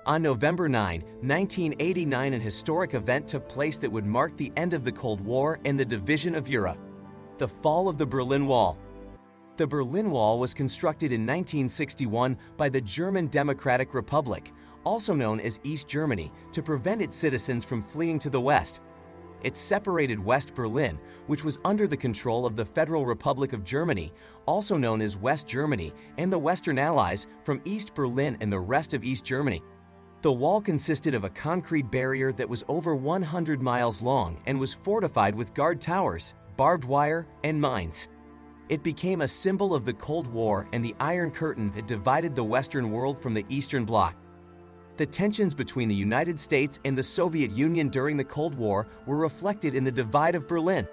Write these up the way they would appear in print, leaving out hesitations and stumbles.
On November 9, 1989, an historic event took place that would mark the end of the Cold War and the division of Europe. The fall of the Berlin Wall. The Berlin Wall was constructed in 1961 by the German Democratic Republic, also known as East Germany, to prevent its citizens from fleeing to the west. It separated West Berlin, which was under the control of the Federal Republic of Germany, also known as West Germany, and the Western Allies, from East Berlin and the rest of East Germany. The wall consisted of a concrete barrier that was over 100 miles long and was fortified with guard towers, barbed wire, and mines. It became a symbol of the Cold War and the Iron Curtain that divided the Western world from the Eastern Bloc. The tensions between the United States and the Soviet Union during the Cold War were reflected in the divide of Berlin.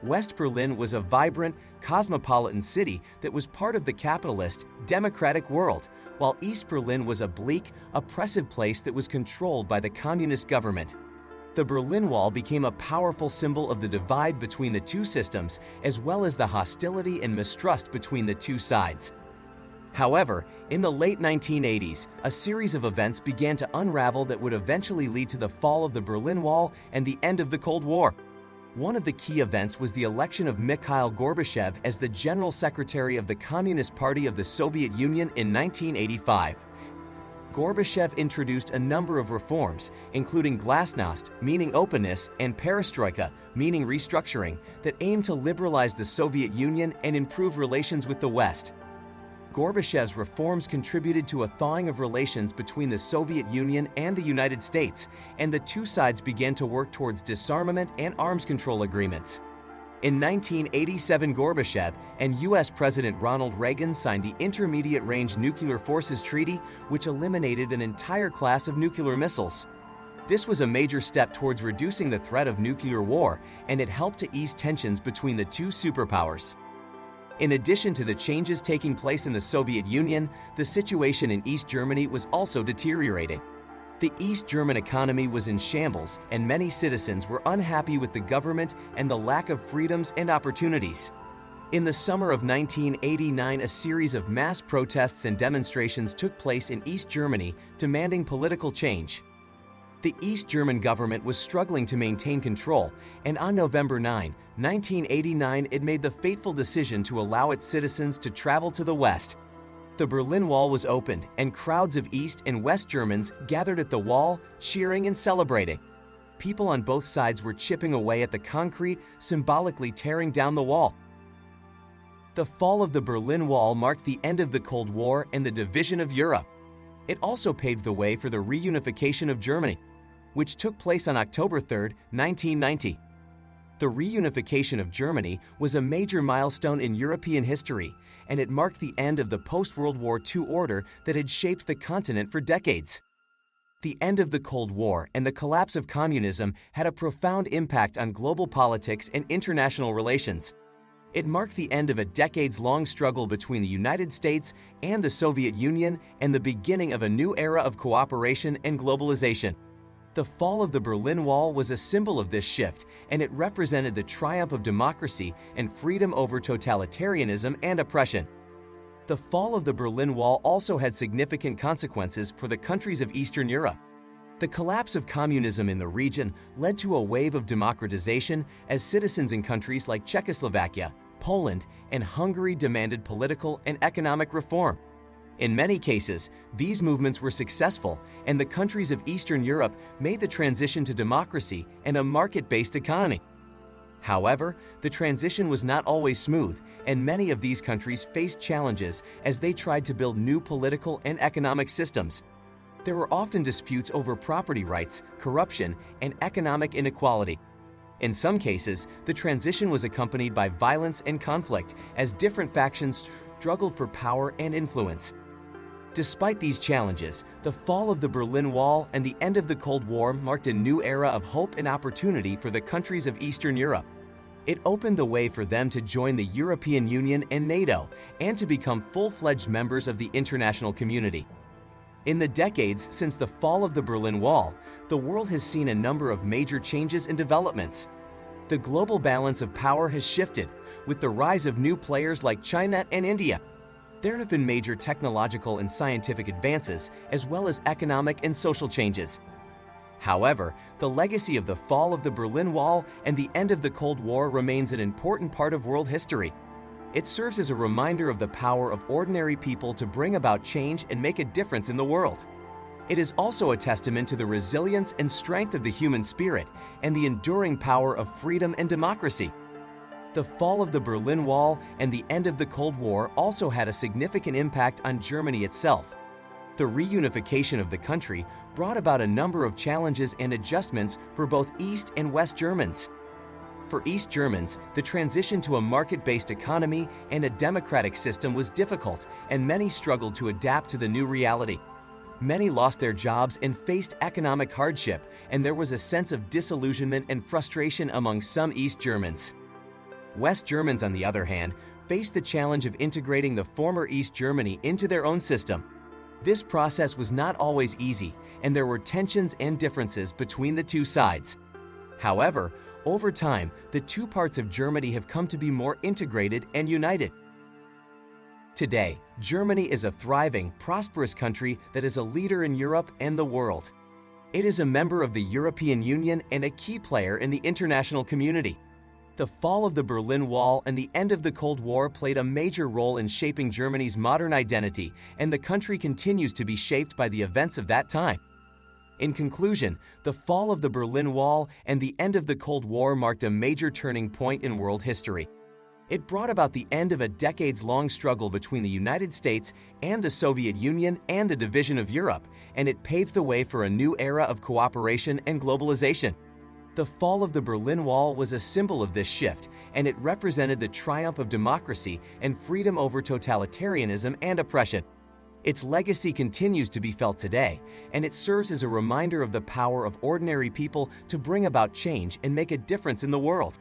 West Berlin was a vibrant, cosmopolitan city that was part of the capitalist, democratic world, while East Berlin was a bleak, oppressive place that was controlled by the communist government. The Berlin Wall became a powerful symbol of the divide between the two systems, as well as the hostility and mistrust between the two sides. However, in the late 1980s, a series of events began to unravel that would eventually lead to the fall of the Berlin Wall and the end of the Cold War. One of the key events was the election of Mikhail Gorbachev as the General Secretary of the Communist Party of the Soviet Union in 1985. Gorbachev introduced a number of reforms, including glasnost, meaning openness, and perestroika, meaning restructuring, that aimed to liberalize the Soviet Union and improve relations with the West. Gorbachev's reforms contributed to a thawing of relations between the Soviet Union and the United States, and the two sides began to work towards disarmament and arms control agreements. In 1987, Gorbachev and U.S. President Ronald Reagan signed the Intermediate Range Nuclear Forces Treaty, which eliminated an entire class of nuclear missiles. This was a major step towards reducing the threat of nuclear war, and it helped to ease tensions between the two superpowers. In addition to the changes taking place in the Soviet Union, the situation in East Germany was also deteriorating. The East German economy was in shambles, and many citizens were unhappy with the government and the lack of freedoms and opportunities. In the summer of 1989, a series of mass protests and demonstrations took place in East Germany, demanding political change. The East German government was struggling to maintain control, and on November 9, 1989, it made the fateful decision to allow its citizens to travel to the West. The Berlin Wall was opened, and crowds of East and West Germans gathered at the wall, cheering and celebrating. People on both sides were chipping away at the concrete, symbolically tearing down the wall. The fall of the Berlin Wall marked the end of the Cold War and the division of Europe. It also paved the way for the reunification of Germany, which took place on October 3, 1990. The reunification of Germany was a major milestone in European history, and it marked the end of the post-World War II order that had shaped the continent for decades. The end of the Cold War and the collapse of communism had a profound impact on global politics and international relations. It marked the end of a decades-long struggle between the United States and the Soviet Union and the beginning of a new era of cooperation and globalization. The fall of the Berlin Wall was a symbol of this shift, and it represented the triumph of democracy and freedom over totalitarianism and oppression. The fall of the Berlin Wall also had significant consequences for the countries of Eastern Europe. The collapse of communism in the region led to a wave of democratization as citizens in countries like Czechoslovakia, Poland, and Hungary demanded political and economic reform. In many cases, these movements were successful, and the countries of Eastern Europe made the transition to democracy and a market-based economy. However, the transition was not always smooth, and many of these countries faced challenges as they tried to build new political and economic systems. There were often disputes over property rights, corruption, and economic inequality. In some cases, the transition was accompanied by violence and conflict as different factions struggled for power and influence. Despite these challenges, the fall of the Berlin Wall and the end of the Cold War marked a new era of hope and opportunity for the countries of Eastern Europe. It opened the way for them to join the European Union and NATO and to become full-fledged members of the international community. In the decades since the fall of the Berlin Wall, the world has seen a number of major changes and developments. The global balance of power has shifted, with the rise of new players like China and India. There have been major technological and scientific advances, as well as economic and social changes. However, the legacy of the fall of the Berlin Wall and the end of the Cold War remains an important part of world history. It serves as a reminder of the power of ordinary people to bring about change and make a difference in the world. It is also a testament to the resilience and strength of the human spirit and the enduring power of freedom and democracy. The fall of the Berlin Wall and the end of the Cold War also had a significant impact on Germany itself. The reunification of the country brought about a number of challenges and adjustments for both East and West Germans. For East Germans, the transition to a market-based economy and a democratic system was difficult, and many struggled to adapt to the new reality. Many lost their jobs and faced economic hardship, and there was a sense of disillusionment and frustration among some East Germans. West Germans, on the other hand, faced the challenge of integrating the former East Germany into their own system. This process was not always easy, and there were tensions and differences between the two sides. However, over time, the two parts of Germany have come to be more integrated and united. Today, Germany is a thriving, prosperous country that is a leader in Europe and the world. It is a member of the European Union and a key player in the international community. The fall of the Berlin Wall and the end of the Cold War played a major role in shaping Germany's modern identity, and the country continues to be shaped by the events of that time. In conclusion, the fall of the Berlin Wall and the end of the Cold War marked a major turning point in world history. It brought about the end of a decades-long struggle between the United States and the Soviet Union and the division of Europe, and it paved the way for a new era of cooperation and globalization. The fall of the Berlin Wall was a symbol of this shift, and it represented the triumph of democracy and freedom over totalitarianism and oppression. Its legacy continues to be felt today, and it serves as a reminder of the power of ordinary people to bring about change and make a difference in the world.